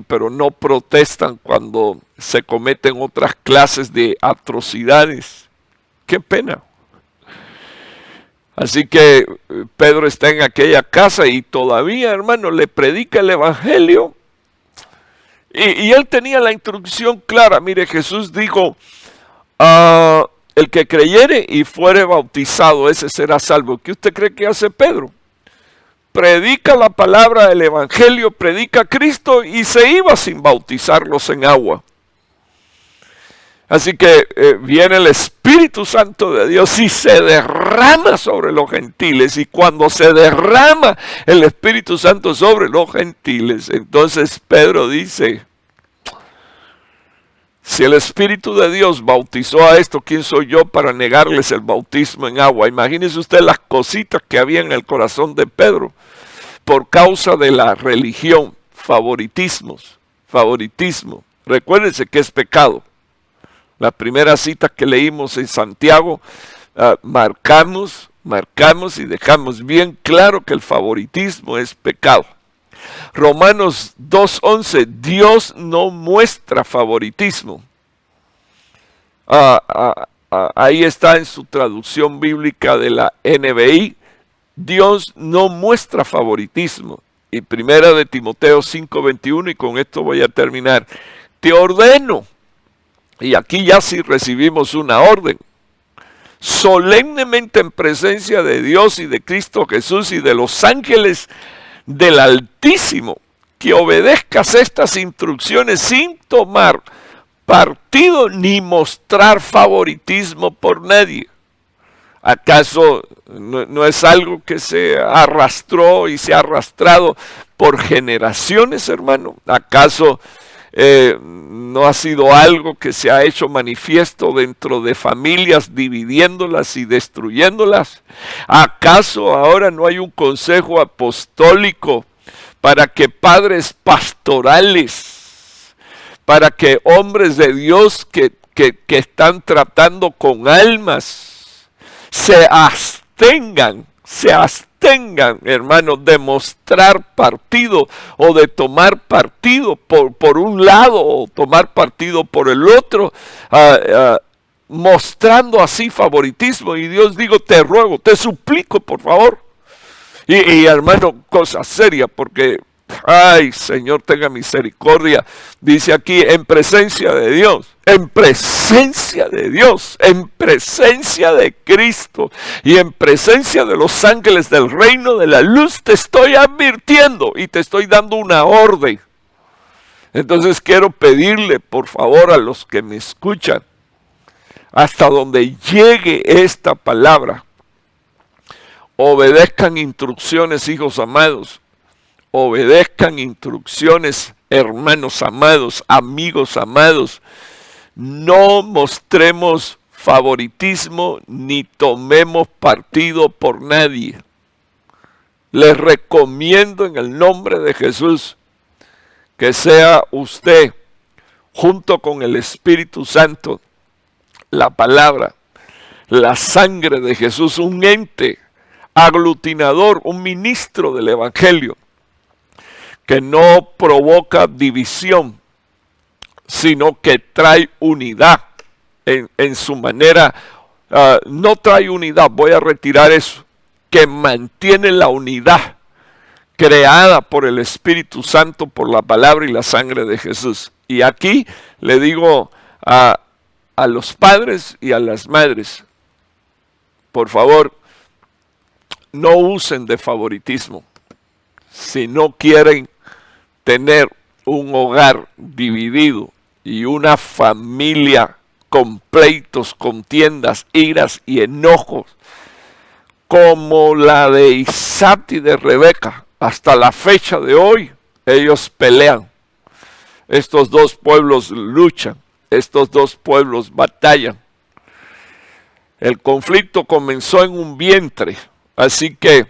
pero no protestan cuando se cometen otras clases de atrocidades. ¡Qué pena! Así que Pedro está en aquella casa y todavía, hermano, le predica el evangelio. Y él tenía la instrucción clara. Mire, Jesús dijo, el que creyere y fuere bautizado, ese será salvo. ¿Qué usted cree que hace Pedro? Predica la palabra del evangelio, predica a Cristo y se iba sin bautizarlos en agua. Así que viene el Espíritu Santo de Dios y se derrama sobre los gentiles. Y cuando se derrama el Espíritu Santo sobre los gentiles, entonces Pedro dice, si el Espíritu de Dios bautizó a esto, ¿quién soy yo para negarles el bautismo en agua? Imagínese usted las cositas que había en el corazón de Pedro por causa de la religión, favoritismo. Recuérdense que es pecado. La primera cita que leímos en Santiago, marcamos y dejamos bien claro que el favoritismo es pecado. Romanos 2:11, Dios no muestra favoritismo. Ahí está en su traducción bíblica de la NBI, Dios no muestra favoritismo. Y primera de Timoteo 5:21, y con esto voy a terminar, te ordeno, y aquí ya sí recibimos una orden, solemnemente en presencia de Dios y de Cristo Jesús y de los ángeles del Altísimo, que obedezcas estas instrucciones sin tomar partido ni mostrar favoritismo por nadie. ¿Acaso no es algo que se arrastró y se ha arrastrado por generaciones, hermano? ¿Acaso no ha sido algo que se ha hecho manifiesto dentro de familias, dividiéndolas y destruyéndolas? ¿Acaso ahora no hay un consejo apostólico para que padres pastorales, para que hombres de Dios que están tratando con almas, se abstengan, hermanos, de mostrar partido o de tomar partido por un lado o tomar partido por el otro, mostrando así favoritismo? Y Dios, digo, te ruego, te suplico, por favor. Y hermano, cosa seria, porque, ay, Señor, tenga misericordia. Dice aquí, en presencia de Dios, en presencia de Dios, en presencia de Cristo y en presencia de los ángeles del reino de la luz, te estoy advirtiendo y te estoy dando una orden. Entonces quiero pedirle, por favor, a los que me escuchan, hasta donde llegue esta palabra, Obedezcan instrucciones, hijos amados. Obedezcan instrucciones, hermanos amados, amigos amados. No mostremos favoritismo ni tomemos partido por nadie. Les recomiendo en el nombre de Jesús que sea usted, junto con el Espíritu Santo, la palabra, la sangre de Jesús, un ente aglutinador, un ministro del Evangelio, que no provoca división, sino que trae unidad en su manera. No trae unidad, voy a retirar eso, que mantiene la unidad creada por el Espíritu Santo, por la palabra y la sangre de Jesús. Y aquí le digo a los padres y a las madres, por favor, no usen de favoritismo. Si no quieren tener un hogar dividido y una familia con pleitos, contiendas, iras y enojos, como la de Isaac y de Rebeca, hasta la fecha de hoy, ellos pelean. Estos dos pueblos luchan, estos dos pueblos batallan. El conflicto comenzó en un vientre, así que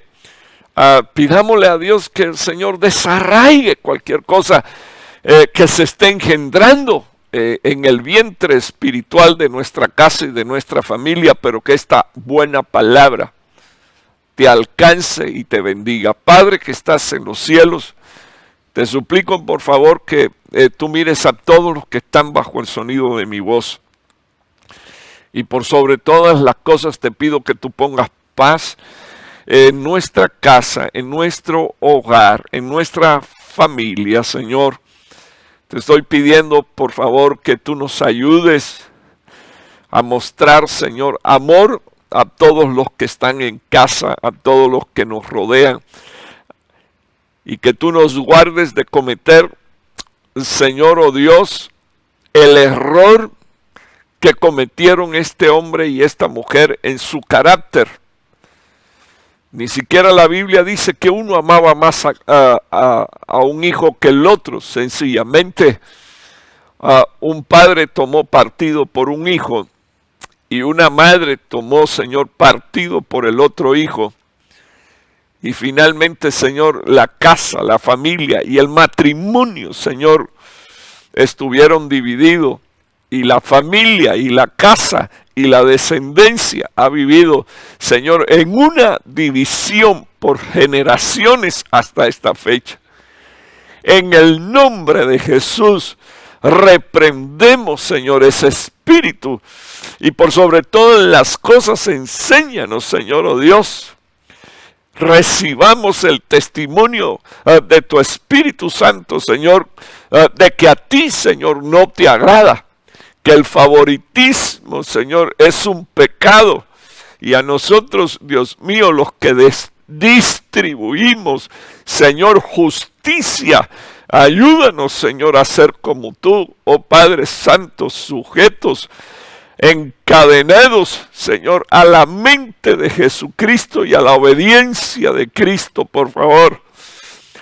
pidámosle a Dios que el Señor desarraigue cualquier cosa que se esté engendrando en el vientre espiritual de nuestra casa y de nuestra familia, pero que esta buena palabra te alcance y te bendiga. Padre que estás en los cielos, te suplico por favor que tú mires a todos los que están bajo el sonido de mi voz. Y por sobre todas las cosas te pido que tú pongas paz en nuestra casa, en nuestro hogar, en nuestra familia, Señor. Te estoy pidiendo por favor que tú nos ayudes a mostrar, Señor, amor a todos los que están en casa, a todos los que nos rodean, y que tú nos guardes de cometer, Señor, oh Dios, el error que cometieron este hombre y esta mujer en su carácter. Ni siquiera la Biblia dice que uno amaba más a un hijo que el otro. Sencillamente, un padre tomó partido por un hijo y una madre tomó, Señor, partido por el otro hijo. Y finalmente, Señor, la casa, la familia y el matrimonio, Señor, estuvieron divididos. Y la familia y la casa y la descendencia ha vivido, Señor, en una división por generaciones hasta esta fecha. En el nombre de Jesús, reprendemos, Señor, ese espíritu. Y por sobre todas las cosas, enséñanos, Señor, oh Dios. Recibamos el testimonio de tu Espíritu Santo, Señor, de que a ti, Señor, no te agrada. Que el favoritismo, Señor, es un pecado. Y a nosotros, Dios mío, los que distribuimos, Señor, justicia, ayúdanos, Señor, a ser como tú, oh Padre Santo, sujetos, encadenados, Señor, a la mente de Jesucristo y a la obediencia de Cristo, por favor.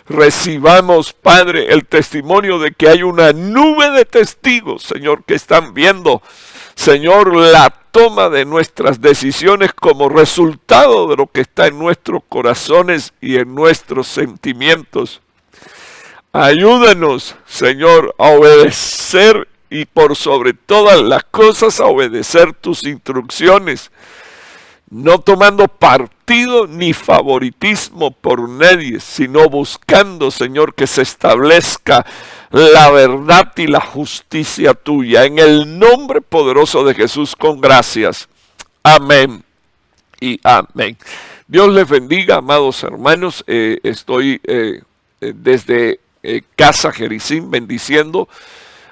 Recibamos, Padre, el testimonio de que hay una nube de testigos, Señor, que están viendo, Señor, la toma de nuestras decisiones como resultado de lo que está en nuestros corazones y en nuestros sentimientos. Ayúdanos, Señor, a obedecer y por sobre todas las cosas a obedecer tus instrucciones, no tomando partido ni favoritismo por nadie, sino buscando, Señor, que se establezca la verdad y la justicia tuya. En el nombre poderoso de Jesús, con gracias. Amén y amén. Dios les bendiga, amados hermanos. Estoy desde Casa Jericín bendiciendo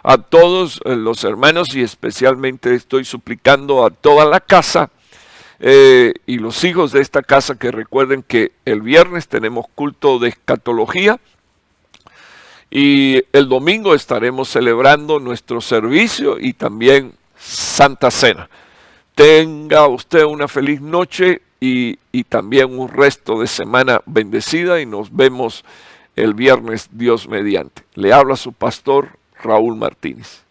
a todos los hermanos y especialmente estoy suplicando a toda la casa y los hijos de esta casa que recuerden que el viernes tenemos culto de escatología y el domingo estaremos celebrando nuestro servicio y también Santa Cena. Tenga usted una feliz noche y también un resto de semana bendecida y nos vemos el viernes, Dios mediante. Le habla su pastor Raúl Martínez.